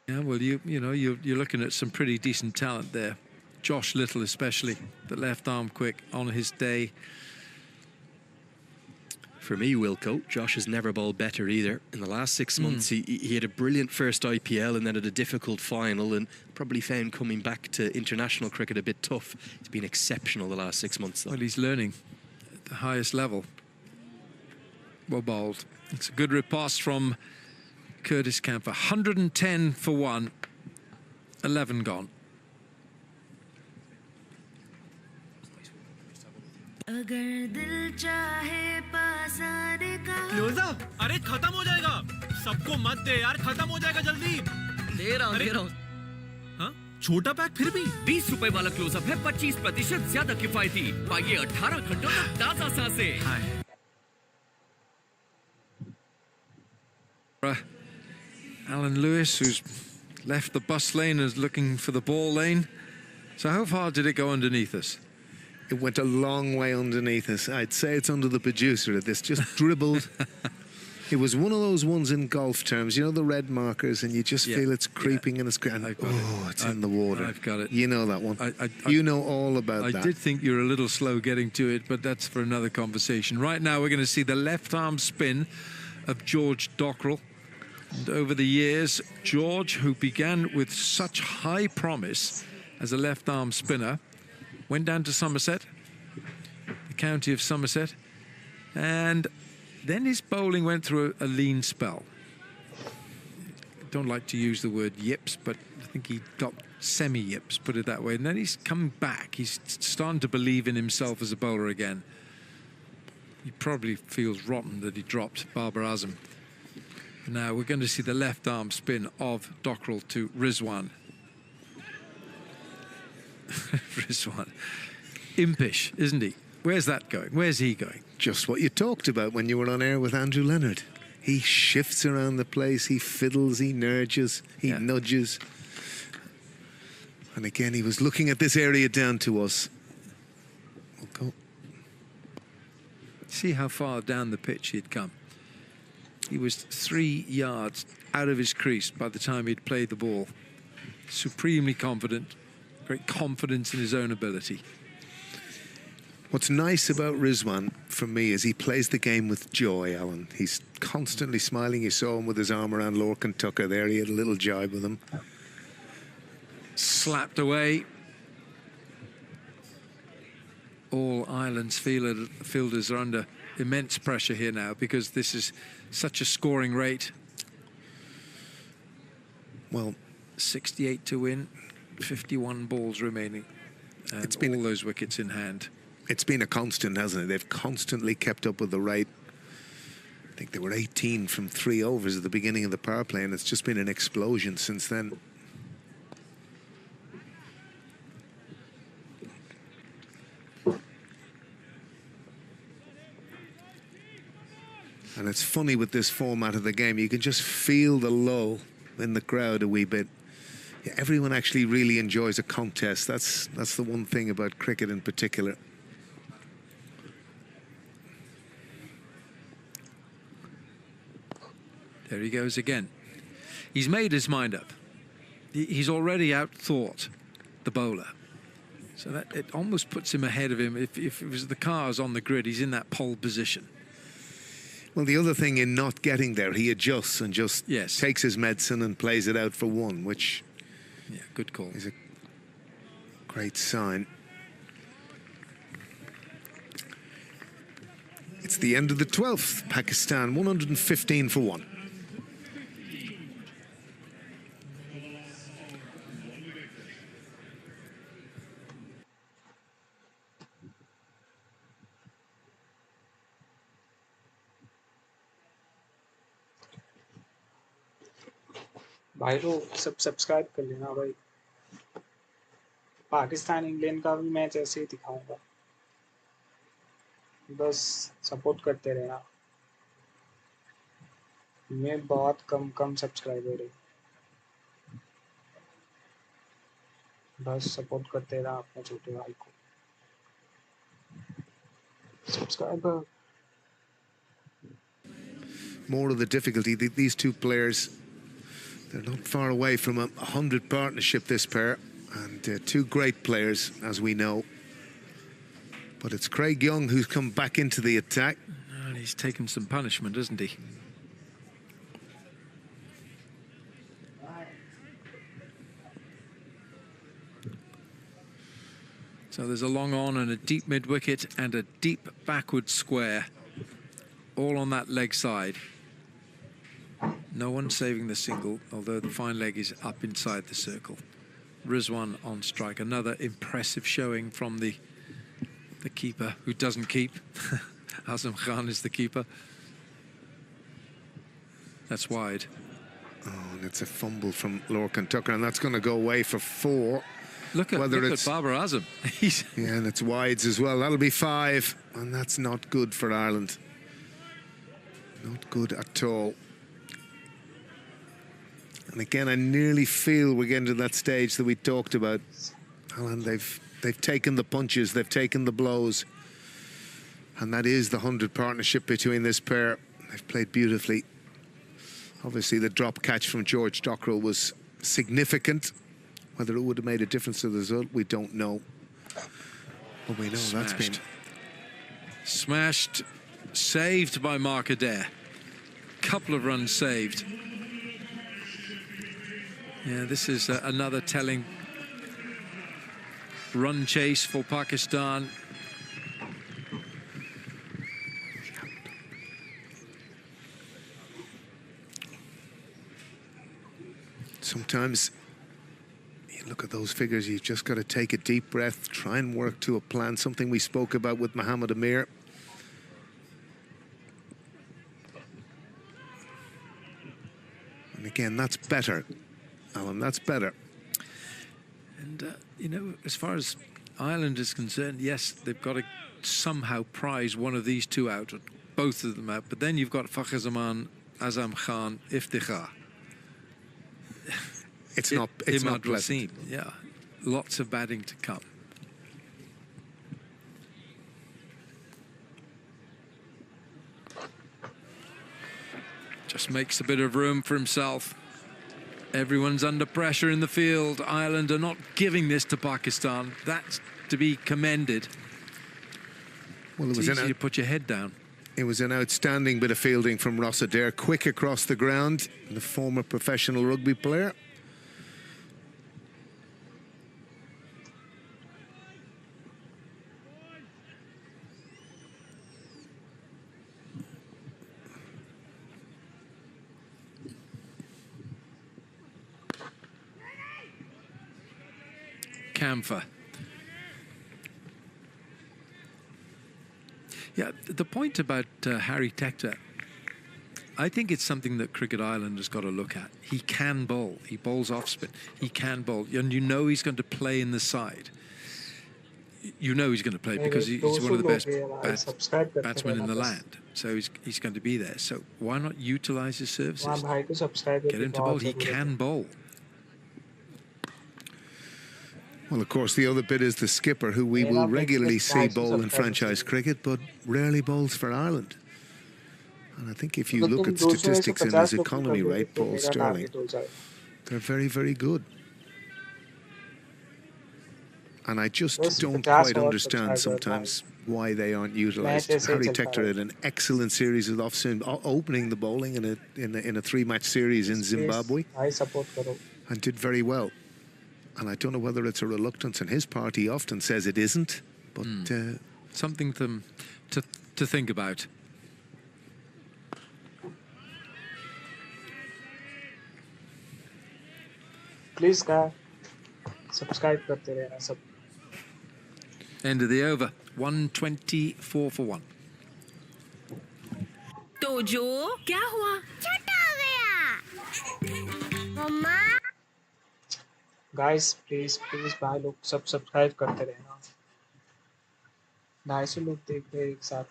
Yeah, well, you're looking at some pretty decent talent there. Josh Little especially, the left arm quick on his day. For me, Wilco, Josh has never bowled better either. In the last 6 months, he had a brilliant first IPL and then had a difficult final, and probably found coming back to international cricket a bit tough. He's been exceptional the last 6 months, though. Well, he's learning at the highest level. Well bowled. It's a good riposte from Curtis Camphor. 110 for one. 11 gone. Close up अरे खत्म हो जाएगा सबको मत दे यार खत्म हो जाएगा जल्दी दे रहा हूँ हाँ छोटा पैक फिर भी 20 रुपए वाला क्लोजअप है 25% ज्यादा किफायती पाइए 18 घंटों तक ताजा सांसें Alan Lewis, who's left the bus lane, is looking for the ball lane. So how far did it go underneath us? It went a long way underneath us. I'd say it's under the producer at this. Just dribbled. It was one of those ones in golf terms, you know, the red markers, and you just feel it's creeping and it's going. It's in the water. I've got it. You know that one. You know all about that. I did think you were a little slow getting to it, but that's for another conversation. Right now, we're going to see the left arm spin of George Dockrell. And over the years, George, who began with such high promise as a left arm spinner, went down to Somerset, the county of Somerset, and then his bowling went through a lean spell. I don't like to use the word yips, but I think he got semi-yips, put it that way. And then he's come back. He's starting to believe in himself as a bowler again. He probably feels rotten that he dropped Babar Azam. Now we're going to see the left arm spin of Dockrell to Rizwan. Rizwan. Impish, isn't he? Where's that going? Where's he going? Just what you talked about when you were on air with Andrew Leonard. He shifts around the place, he fiddles, he nudges, he nudges. And again, he was looking at this area down to us. We'll go. See how far down the pitch he'd come. He was 3 yards out of his crease by the time he'd played the ball. Supremely confident. Great confidence in his own ability. What's nice about Rizwan, for me, is he plays the game with joy, Alan. He's constantly smiling. You saw him with his arm around Lorcan Tucker there. He had a little jibe with him. Slapped away. All Ireland's fielders are under immense pressure here now because this is such a scoring rate. Well, 68 to win. 51 balls remaining, and it's been all those wickets in hand. It's been a constant, hasn't it? They've constantly kept up with the rate. I think they were 18 from 3 overs at the beginning of the power play, and it's just been an explosion since then. And it's funny with this format of the game, you can just feel the lull in the crowd a wee bit. Yeah, everyone actually really enjoys a contest. That's the one thing about cricket in particular. There he goes again. He's made his mind up. He's already outthought the bowler. So that it almost puts him ahead of him. If it was the cars on the grid, he's in that pole position. Well, the other thing in not getting there, he adjusts and just takes his medicine and plays it out for one, which... Yeah, good call. Is a great sign. It's the end of the 12th. Pakistan 115 for 1. भाई लोग सब subscribe कर लेना भाई Pakistan England का भी match ऐसे ही दिखाऊंगा बस सपोर्ट करते रहना मैं बहुत कम सब्सक्राइबर है बस सपोर्ट करते रहना अपने छोटे भाई को subscriber More of the difficulty, these two players They're not far away from a 100 partnership, this pair, and two great players, as we know. But it's Craig Young who's come back into the attack. And he's taken some punishment, hasn't he? So there's a long on and a deep mid-wicket and a deep backward square, all on that leg side. No one saving the single, although the fine leg is up inside the circle. Rizwan on strike. Another impressive showing from the keeper, who doesn't keep. Azam Khan is the keeper. That's wide. Oh, and it's a fumble from Lorcan Tucker, and that's going to go away for 4. Look at Babar Azam. Yeah, and it's wides as well. That'll be 5, and that's not good for Ireland. Not good at all. And again, I nearly feel we're getting to that stage that we talked about. Alan, they've taken the punches, they've taken the blows. And that is the 100 partnership between this pair. They've played beautifully. Obviously, the drop catch from George Dockrell was significant. Whether it would have made a difference to the result, we don't know. But we know Smashed. that's been... Smashed, saved by Mark Adair. Couple of runs saved. Yeah, this is another telling run chase for Pakistan. Sometimes you look at those figures, you've just got to take a deep breath, try and work to a plan, something we spoke about with Mohammed Amir. And again, that's better, Alan, that's better. And, you know, as far as Ireland is concerned, yes, they've got to somehow prize one of these two out, both of them out. But then you've got Fakhar Zaman, Azam Khan, Iftikhar. It's not pleasant. Wasim, yeah, lots of batting to come. Just makes a bit of room for himself. Everyone's under pressure in the field. Ireland are not giving this to Pakistan. That's to be commended. Well, it It's was easy to put your head down. It was an outstanding bit of fielding from Ross Adair, quick across the ground, the former professional rugby player. Camphor. Yeah, the point about Harry Tector, I think it's something that Cricket Ireland has got to look at. He can bowl. He bowls off spin. He can bowl. And you know he's going to play in the side. You know he's going to play because he's one of the best batsmen in the land. So he's going to be there. So why not utilize his services? Get him to bowl. He can bowl. Well, of course, the other bit is the skipper, who we will regularly see bowl in franchise cricket, but rarely bowls for Ireland. And I think if you look at statistics in his economy rate, Paul Sterling, they're very, very good. And I just don't quite understand sometimes why they aren't utilised. Harry Tector had an excellent series of off-spin, opening the bowling in a 3-match series in Zimbabwe, and did very well. And I don't know whether it's a reluctance on his part. He often says it isn't, but something to think about. Please, guys, subscribe करते रहना सब. End of the over. 124 for 1. तो जो क्या हुआ? छोटा हो गया. मम्मा. Guys, please भाई लोग सब सब्सक्राइब करते रहना. 250 लोग देख रहे हैं एक साथ.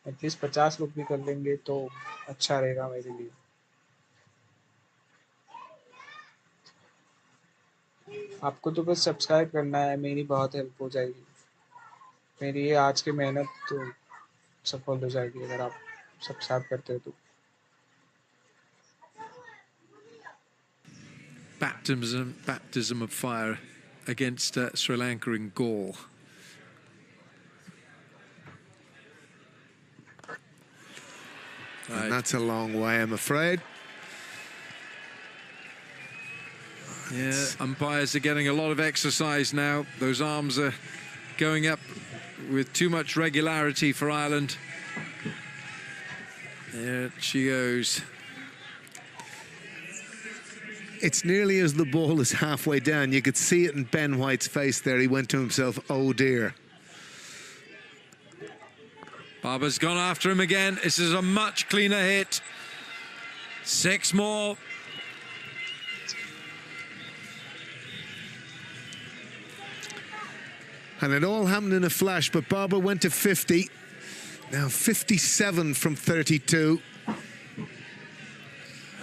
एटलीस्ट 50 लोग भी कर लेंगे तो अच्छा रहेगा मेरे लिए. आपको तो बस सब्सक्राइब करना है, मेरी बहुत हेल्प हो जाएगी. मेरी ये आज की मेहनत तो सफल हो जाएगी अगर आप सब्सक्राइब करते हो तो. baptism of fire against Sri Lanka in Gaul. And that's a long way, I'm afraid. Yeah, umpires are getting a lot of exercise now. Those arms are going up with too much regularity for Ireland. There she goes. It's nearly as the ball is halfway down. You could see it in Ben White's face there. He went to himself, oh dear. Babar's gone after him again. This is a much cleaner hit. 6 more. And it all happened in a flash, but Babar went to 50. Now 57 from 32.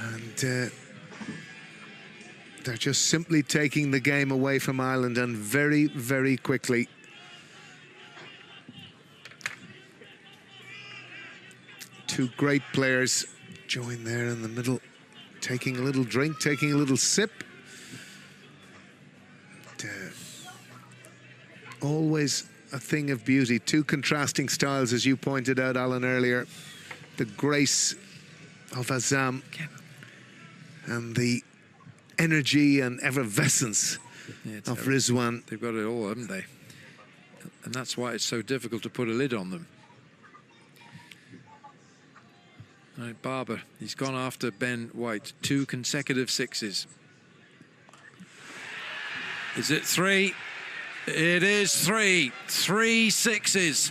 And they're just simply taking the game away from Ireland, and very, very quickly. Two great players join there in the middle, taking a little drink, taking a little sip. Always a thing of beauty. Two contrasting styles, as you pointed out, Alan, earlier. The grace of Azam and the energy and effervescence of Rizwan. They've got it all, haven't they? And that's why it's so difficult to put a lid on them. All right, Babar, he's gone after Ben White. 2 consecutive 6s. Is it 3? It is 3. 3 6s.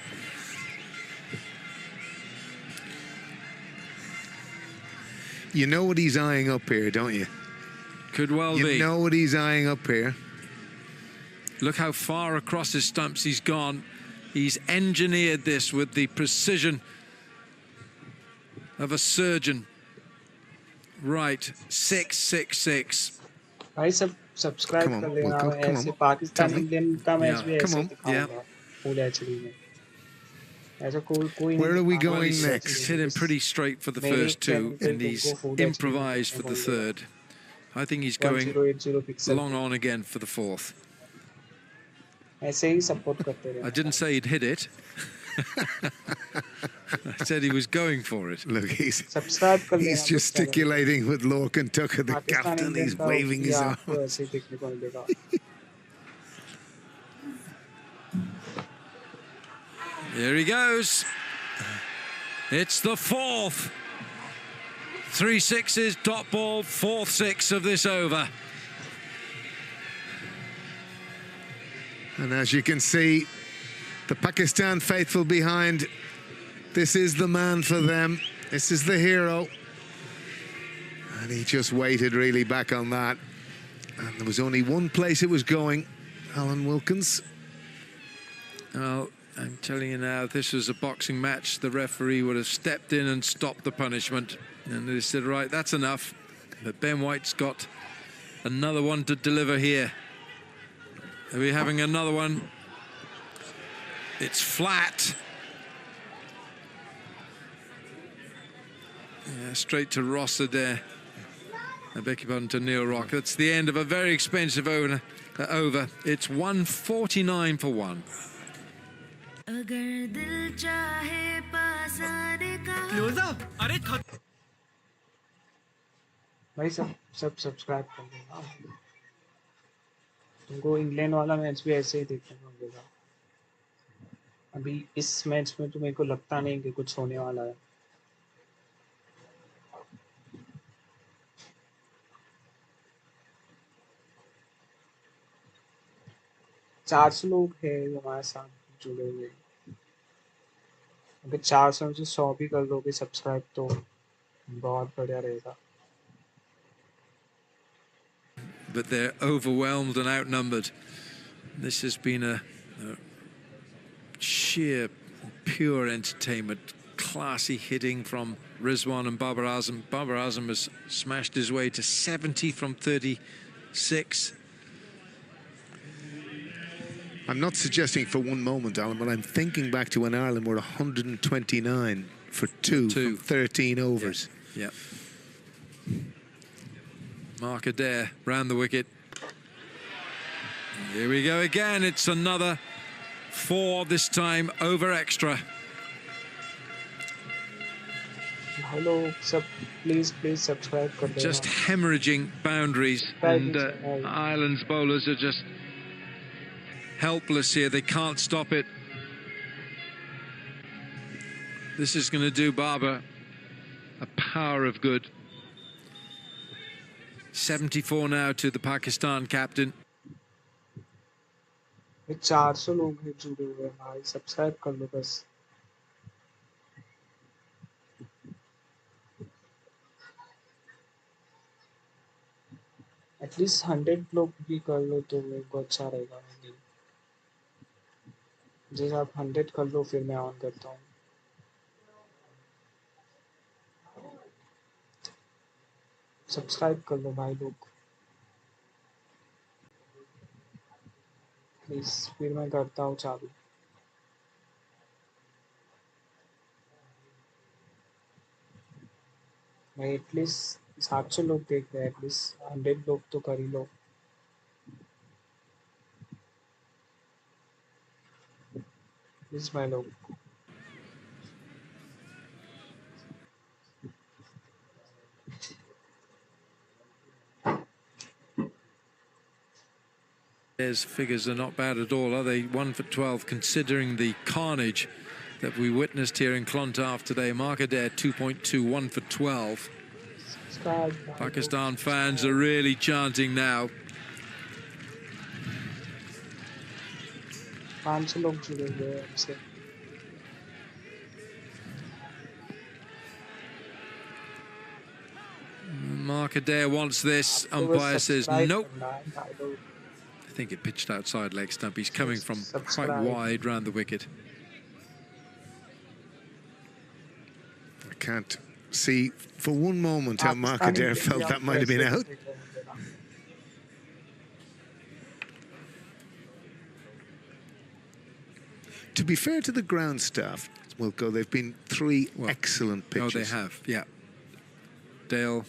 You know what he's eyeing up here, don't you? Could well be. You know what he's eyeing up here. Look how far across his stumps he's gone. He's engineered this with the precision of a surgeon. Right, 6 6 6. भाई सब subscribe कर लेना ऐसे Pakistan Indian का match भी ऐसे दिखाऊंगा full HD में ऐसा कोई Where are we going next? He's hit him pretty straight for the first 2 and he's improvised for the 3rd. I think he's going long on again for the 4th. ऐसे ही support करते रहे. I didn't say he'd hit it. I said he was going for it. Look, he's gesticulating with Lorcan Tucker, the captain. He's waving his arm. Here he goes. It's the 4th. 3 6s, dot ball, 4th 6 of this over. And as you can see, the Pakistan faithful behind, this is the man for them. This is the hero. And he just waited really back on that. And there was only one place it was going, Alan Wilkins. Well, I'm telling you now, if this was a boxing match, the referee would have stepped in and stopped the punishment. And they said, right, that's enough. But Ben White's got another one to deliver here. Are we having another one? It's flat. Yeah, straight to Rosser there. I beg your pardon, to Neil Rock. That's the end of a very expensive over. It's 149 for 1. भाई सब subscribe कर देना. तुमको England वाला match भी ऐसे ही देखने को मिलेगा. अभी इस मैच में तो मेरे को लगता नहीं कि कुछ होने वाला है. चार लोग हैं हमारे साथ जुड़े हुए. अगर 400 में से 100 भी कर लोगे सब्सक्राइब तो बहुत बढ़िया रहेगा. But they're overwhelmed and outnumbered. This has been a sheer, pure entertainment. Classy hitting from Rizwan and Babar Azam. Babar Azam has smashed his way to 70 from 36. I'm not suggesting for one moment, Alan, but I'm thinking back to when Ireland were 129 for 2 from 13 overs. Yeah. Mark Adair round the wicket. Here we go again. It's another 4 this time over extra. Hello, please subscribe. Just hemorrhaging boundaries, and Ireland's bowlers are just helpless here. They can't stop it. This is going to do Babar a power of good. 74 now to the Pakistan captain. 400 लोग हैं जुड़े हुए हैं भाई, subscribe कर लो बस. At least 100 लोग भी कर लो तो मेरे को अच्छा रहेगा. जैसे आप 100 कर लो फिर मैं ऑन करता हूँ. सब्सक्राइब कर लो भाई लोग प्लीज, फिर मैं करता हूँ चालू. मैं एटलीस्ट 700 लोग देख रहे हैं, एटलीस्ट 100 लोग तो कर ही लो. प्लीज भाई लोग. His figures are not bad at all, are they? 1 for 12, considering the carnage that we witnessed here in Clontarf today. Mark Adair 2.2, 1 for 12. Pakistan fans are really chanting now. 500 लोग जुड़े हुए हैं हमसे. Mark Adair wants this. Umpire says nope. I think it pitched outside leg stump. He's coming from quite wide round the wicket. I can't see for one moment how Mark Adair felt that might have been out. To be fair to the ground staff, Wilco, they've been 3 excellent pitches. Oh, they have, yeah. Dale